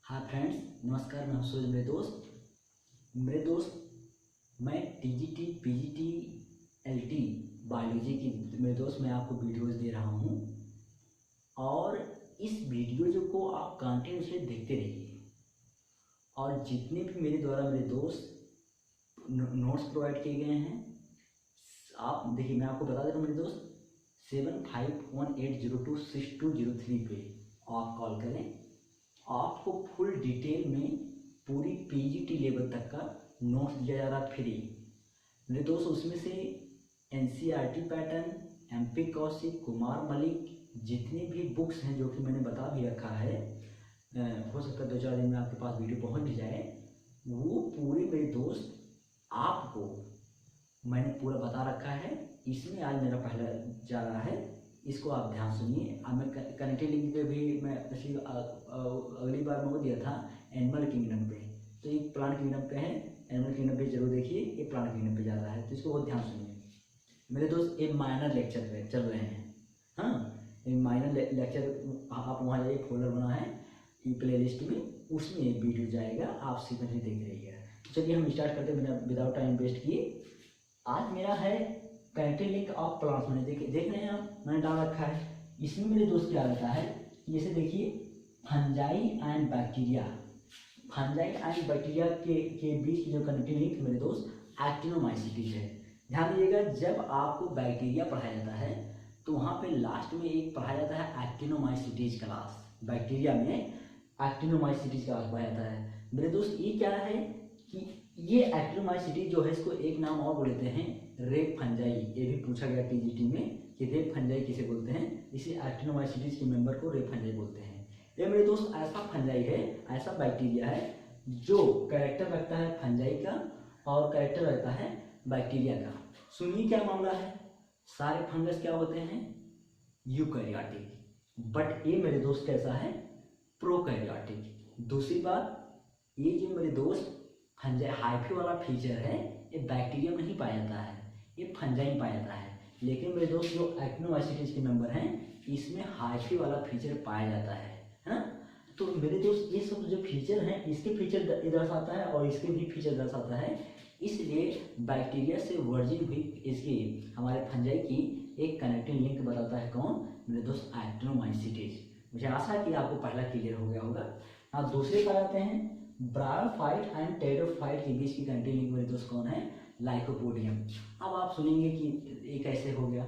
हाँ फ्रेंड्स, नमस्कार। मैं हूं सूरज। मेरे दोस्त मैं टीजीटी पीजीटी एलटी बायोलॉजी की मेरे दोस्त मैं आपको वीडियोस दे रहा हूं और इस वीडियो जो को आप कंटिन्यूसली देखते रहिए और जितने भी मेरे द्वारा मेरे दोस्त नोट्स प्रोवाइड किए गए हैं आप देखिए। मैं आपको बता दे रहा हूँ मेरे दोस्त, 7518026203 पे आप कॉल करें। आपको फुल डिटेल में पूरी पीजीटी लेवल तक का नोट्स दिया जा रहा है फ्री मेरे दोस्त। उसमें से NCERT pattern, MP Kaushik, Kumar Malik, जितने भी बुक्स हैं जो कि मैंने बता भी रखा है, हो सकता है 2-4 दिन में आपके पास वीडियो पहुंच भी जाए, वो पूरे मेरे दोस्त आपको मैंने पूरा बता रखा है। इसमें आज मेरा पहला जा रहा है, इसको आप ध्यान सुनिए। अब मैं कनेक्टेड लिंक पे भी मैं पिछली अगली बार मैं वो दिया था एनिमल किंगडम पे, तो ये प्लांट किंगडम पे है। एनिमल किंगडम पे जरूर देखिए, ये प्लांट किंगडम पे जा रहा है, तो इसको बहुत ध्यान सुनिए मेरे दोस्त। ये माइनर लेक्चर पे चल रहे हैं। हाँ, ये माइनर लेक्चर आप वहाँ जाइए, फोल्डर बना है ये प्ले लिस्ट में, उसमें एक वीडियो जाएगा, आप सीक्वेंसली देख रहिएगा। चलिए हम स्टार्ट करते हैं विदाउट टाइम वेस्ट किए। आज मेरा है कनेक्टेड लिंक ऑफ प्लांट्स। मैंने देख रहे हैं आप, मैंने डाल रखा है। इसमें मेरे दोस्त क्या रहता है, जैसे देखिए fungi and bacteria. Fungi and bacteria के बीच जो कनेक्टेड लिंक मेरे दोस्त एक्टिनोमाइसीटीज है। ध्यान दीजिएगा, जब आपको बैक्टीरिया पढ़ाया जाता है तो वहाँ पे लास्ट में एक पढ़ाया जाता है एक्टिनोमाइसीटीज क्लास। बैक्टीरिया में एक्टिनोमाइसीटीज क्लास पढ़ाया जाता है मेरे दोस्त। ये क्या है कि ये एक्टिनोमाइसीटीज जो है, इसको एक नाम और बोलते हैं रेप फंजाई। ये भी पूछा गया टीजीटी में कि रेप फंजाई किसे बोलते हैं। इसी एक्टिनोमाइसीटीज के मेंबर को रेप फंजाई बोलते हैं। ये मेरे दोस्त ऐसा फंजाई है, ऐसा बैक्टीरिया है जो कैरेक्टर रखता है फंजाई का और कैरेक्टर रखता है बैक्टीरिया का। सुनिए क्या मामला है। सारे फंगस क्या होते हैं, यूकैरियोटिक, बट ये मेरे दोस्त कैसा है, प्रोकैरियोटिक। दूसरी बात, ये जो मेरे दोस्त फंजाई हाइफी वाला फीचर है, ये बैक्टीरिया में ही पाया जाता है, ये फंजाई में पाया जाता है। लेकिन मेरे दोस्त जो एक्टिनोमाइसीटीज के मेंबर हैं, इसमें हाइफी वाला फीचर पाया जाता है ना। तो मेरे दोस्त ये सब जो फीचर हैं, इसके फीचर दर्शाता है और इसके भी फीचर दर्शाता है। इसलिए बैक्टीरिया से वर्जिन हुई इसकी हमारे फंजाई की एक कनेक्टिंग लिंक बताता है कौन, मेरे दोस्त एक्टिनोमाइसीटीज। मुझे आशा है कि आपको पहला क्लियर हो गया होगा। अब दूसरे पर आते हैं, ब्रायोफाइट एंड टेरोफाइट के बीच की कनेक्टिंग लिंक मेरे दोस्त कौन है, लाइकोपोडियम। अब आप सुनेंगे कि ये कैसे हो गया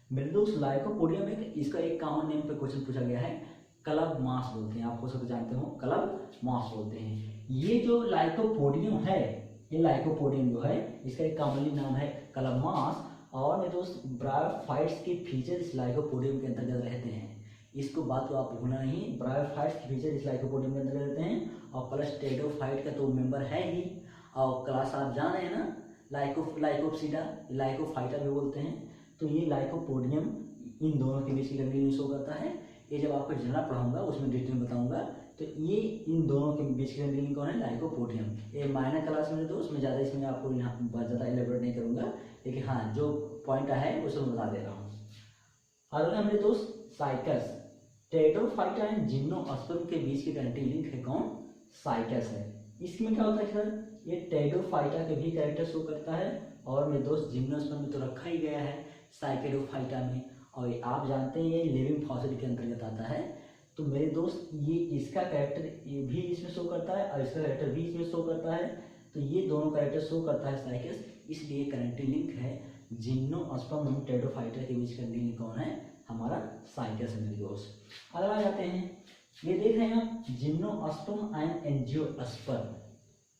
मेरे दोस्त। लाइकोपोडियम एक इसका एक कॉमन नेम पे क्वेश्चन पूछा गया है, क्लब मास बोलते हैं। आप हो सकते जानते हो, क्लब मास बोलते हैं। ये जो लाइकोपोडियम है, ये लाइकोपोडियम जो है, इसका एक कॉमनली नाम है क्लब मास। और मेरे दोस्त ब्रायोफाइट्स के फीचर इस लाइकोपोडियम के अंतर्गत रहते हैं। इसको बात तो आप भूलना नहीं, ब्रायोफाइट्स के फीचर इस लाइकोपोडियम के अंतर्गत रहते हैं और प्लस टेरोफाइट का तो मेंबर है ही। और क्लास आप जान रहे हैं ना, लाइकोप्सिडा, लाइकोफाइटा भी बोलते हैं। तो ये लाइकोपोडियम इन दोनों के बीच की कनेक्टिंग शो करता है। ये जब आपको जनरल पढ़ाऊंगा उसमें डिटेल बताऊंगा। तो ये इन दोनों के बीच की कनेक्टिंग कौन है, लाइकोपोडियम। ये माइनर क्लास में दोस्त, मैं ज़्यादा इसमें आपको यहाँ बहुत ज़्यादा एलेबोरेट नहीं करूँगा, लेकिन हाँ जो पॉइंट है उसे मैं बता दे रहा हूँ। अगला मेरे दोस्त साइकस, टेरोफाइटा एंड जिम्नोस्पर्म के बीच की कनेक्टिंग लिंक है कौन, साइकस है। इसमें क्या होता है सर, ये टेरोफाइटा के भी कैरेक्टर शो करता है और मेरे दोस्त जिम्नोस्पर्म में तो रखा ही गया है साइकेडोफाइटा में। और आप जानते हैं ये लिविंग फॉसिल के अंतर्गत आता है। तो मेरे दोस्त ये इसका कैरेक्टर ये भी इसमें शो करता है और इसका कैरेक्टर भी इसमें शो करता है। तो ये दोनों कैरेक्टर शो करता है साइकस, इसलिए कनेक्टिंग लिंक है जिम्नोस्पर्म और टेरोफाइटा के बीच कनेक्टिंग लिंक कौन है, हमारा साइकस है मेरे दोस्त। अगला जाते हैं, ये देख रहे हैं आप, जिम्नोस्पर्म एंड एंजियोस्पर्म।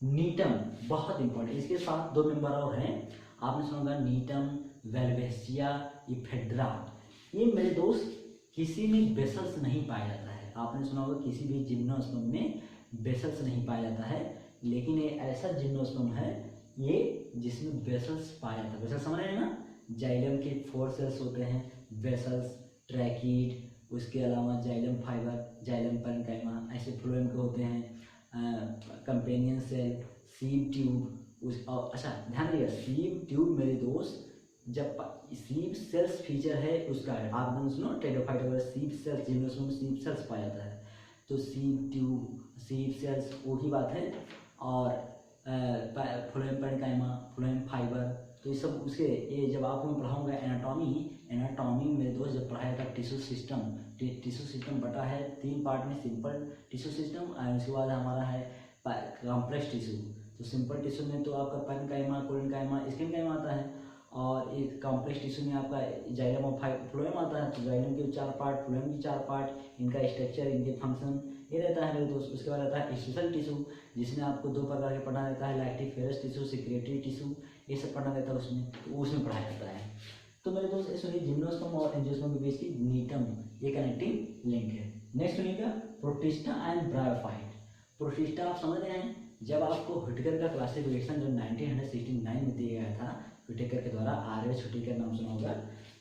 नीटम बहुत इंपॉर्टेंट, इसके साथ दो मेंबर और हैं, आपने सुना होगा नीटम, वेल्वेसिया, इफेड्रा। ये मेरे दोस्त किसी में बेसल्स नहीं पाया जाता है। आपने सुना होगा किसी भी जिम्नोस्पर्म में बेसल्स नहीं पाया जाता है, लेकिन ये ऐसा जिम्नोस्पर्म है ये जिसमें बेसल्स पाया जाता है। बेसल्स समझ रहे हैं ना, जाइलम के 4 सेल्स होते हैं, बेसल्स, ट्रैकीड, उसके अलावा जाइलम फाइबर, जाइलम पैरेन्काइमा, ऐसे फ्लोएम के होते हैं, कंपेनियन सेल, सीव ट्यूब। अच्छा ध्यान रखिएगा, सीव ट्यूब मेरे दोस्त जब सीव सेल्स फीचर है उसका है। आप सुनो टेरोफाइटा सीव सेल्स, जिम्नोस्पर्म में सीव सेल्स पाया जाता है। तो सीप ट्यूब, सीप सेल्स वो की बात है, और फ्लोएम पेरेन्काइमा, फ्लोएम फाइबर, तो ये सब उसके ये जब आपको मैं पढ़ाऊँगा एनाटॉमी मेरे दोस्त जब पढ़ाया था टिश्यू सिस्टम बटा है 3 पार्ट में, सिंपल टिश्यू सिस्टम और उसके बाद हमारा है कॉम्प्लेक्स टिश्यू। तो सिंपल टिश्यू में तो आपका पेरेन्काइमा, कोलेनकाइमा, स्किनकाइमा आता है, और एक कॉम्प्लेक्स टिश्यू में आपका जाइलम और फ्लोएम आता है। तो जाइलम के 4 पार्ट, फ्लोएम के 4 पार्ट, इनका स्ट्रक्चर, इनके फंक्शन ये रहता है मेरे दोस्त। उसके बाद रहता है स्पेशल टिश्यू, जिसमें आपको 2 प्रकार के पढ़ना रहता है, लैक्टिफेरस टिश्यू, सिक्रेटरी टिश्यू, ये सब पढ़ना रहता है उसमें, तो उसमें पढ़ाया जाता है। तो मेरे दोस्त सुनिए जिम्नोस्पर्म और एंजियोस्पर्म के बीच की नीटम ये कनेक्टिंग लिंक है। नेक्स्ट सुनिएगा प्रोटिस्टा एंड ब्रायोफाइट। प्रोटिस्टा आप समझ रहे हैं, जब आपको हुटकर का क्लासिफिकेशन जो 1969 में दिया गया था हुटकर के द्वारा, आर.एच. हुटकर नाम सुना होगा,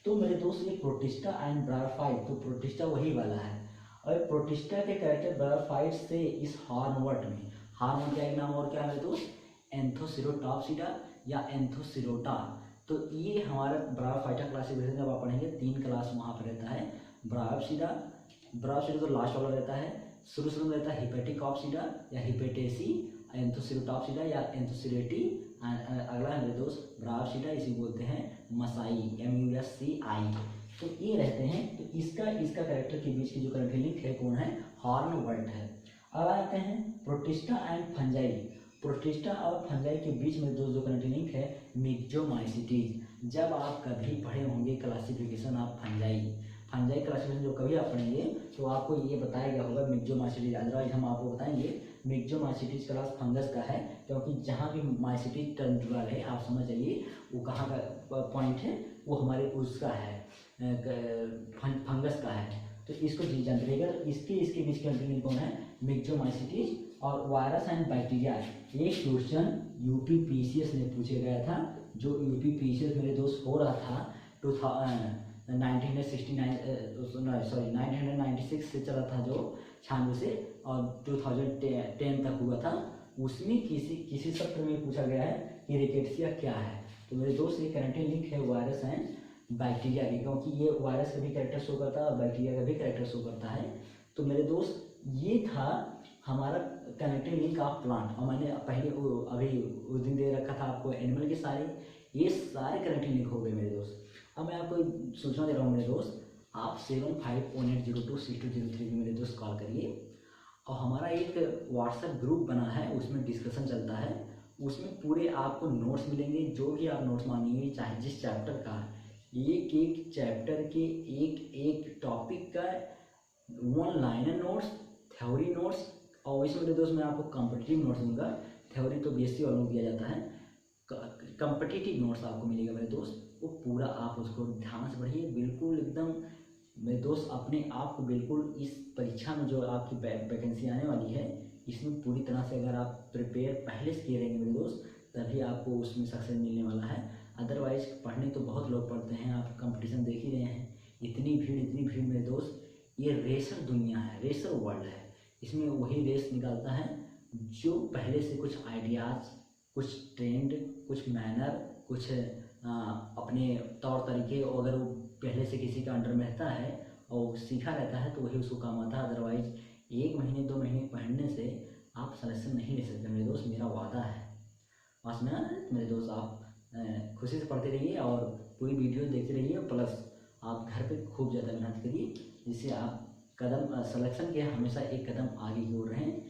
तो मेरे दोस्त ये प्रोटिस्टा एंड ब्रायोफाइट, तो प्रोटिस्टा वही वाला है, और प्रोटिस्टा के कैरेक्टर ब्रायोफाइट से इस हॉर्नवर्ट में, हॉर्नवर्ट का एक नाम और क्या है मेरे दोस्त, एंथोसिरोटॉप्सिडा या एंथोसिरोटा। तो ये हमारा ब्रायोफाइटा क्लासिफिकेशन जब आप पढ़ेंगे 3 क्लास वहाँ पर रहता है। ब्रायोप्सिडा तो लास्ट वाला रहता है, शुरू में रहता है हिपेटिकॉप्सिडा या हिपेटेसी, एंथोसिरोटॉप्सिडा या एंथोसिरेटी, अगला है मेरे दोस्त ब्रायोप्सिडा, इसी बोलते हैं मसाई, MUSCI। तो ये रहते हैं। तो इसका कैरेक्टर के बीच की जो करंट लिंक है कौन है, हॉर्नवर्ट है। अब आते हैं प्रोटिस्टा एंड फंजाई। प्रोटिस्टा और फंजाई के बीच में जो करंट लिंक है मिक्सोमाइसीटीज। जब आप कभी पढ़े होंगे क्लासिफिकेशन ऑफ फंजाई क्लासिफिकेशन जो कभी आप पढ़ेंगे तो आपको ये बताया गया होगा मिक्सोमाइसीटीज। अदरवाइज हम आपको बताएंगे मिक्सोमाइसीटीज क्लास फंगस का है, क्योंकि जहाँ भी माइसीटीज टर्म जुड़ा है आप समझ जाइए वो कहाँ का पॉइंट है, वो हमारे उसका है फंगस का है। तो इसको जान रहिएगा। इसके बीच का लिंक कौन है, मिक्सोमाइसीटीज और वायरस एंड बैक्टीरिया। एक क्वेश्चन UPPCS में पूछा गया था, जो UPPCS मेरे दोस्त हो रहा था 1996 से चला था, जो 96 से और 2010 तक हुआ था। उसमें किसी सत्र में पूछा गया है कि रिकेट्सिया क्या है। तो मेरे दोस्त ये करंट लिंक है वायरस एंड बैक्टीरिया की, क्योंकि ये वायरस का भी कैरेक्टर शो करता है और बैक्टीरिया का भी कैरेक्टर शो करता है। तो मेरे दोस्त ये था हमारा कनेक्टिंग लिंक ऑफ प्लांट, और मैंने पहले अभी उस दिन दे रखा था आपको एनिमल के सारे, ये सारे कनेक्टिंग लिंक हो गए मेरे दोस्त। अब मैं आपको सूचना दे रहा हूँ मेरे दोस्त, आप 7518026203 में मेरे दोस्त कॉल करिए, और हमारा एक व्हाट्सएप ग्रुप बना है, उसमें डिस्कशन चलता है, उसमें पूरे आपको नोट्स मिलेंगे, जो भी आप नोट्स मांगेंगे, चाहे जिस चैप्टर का, एक चैप्टर के एक टॉपिक का 1 लाइनर नोट्स, थ्योरी नोट्स, और वैसे मेरे दोस्त मैं आपको कॉम्पिटिटिव नोट्स दूंगा। थ्योरी तो BSc वालों को दिया जाता है, कॉम्पिटिटिव नोट्स आपको मिलेगा मेरे दोस्त, वो पूरा आप उसको ध्यान से पढ़िए, बिल्कुल एकदम मेरे दोस्त अपने आप को बिल्कुल इस परीक्षा में जो आपकी वैकेंसी आने वाली है, इसमें पूरी तरह से अगर आप प्रिपेयर पहले से किए रहेंगे मेरे दोस्त, तभी आपको उसमें सक्सेस मिलने वाला है। अदरवाइज पढ़ने तो बहुत लोग पढ़ते हैं, आप कंपटीशन देख ही रहे हैं, इतनी भीड़ मेरे दोस्त। ये रेसर दुनिया है, रेसर वर्ल्ड है, इसमें वही रेस निकालता है जो पहले से कुछ आइडियाज़, कुछ ट्रेंड, कुछ मैनर, कुछ अपने तौर तरीके, अगर वो पहले से किसी का अंडर में रहता है और सीखा रहता है तो वही उसको काम आता है। अदरवाइज 1 महीने 2 महीने पढ़ने से आप सिलेक्शन नहीं ले सकते मेरे दोस्त, मेरा वादा है। बस में मेरे दोस्त आप खुशी से पढ़ते रहिए और पूरी वीडियो देखते रहिए, प्लस आप घर पे खूब ज़्यादा मेहनत करिए, जिससे आप सिलेक्शन के हमेशा एक कदम आगे की ओर रहें।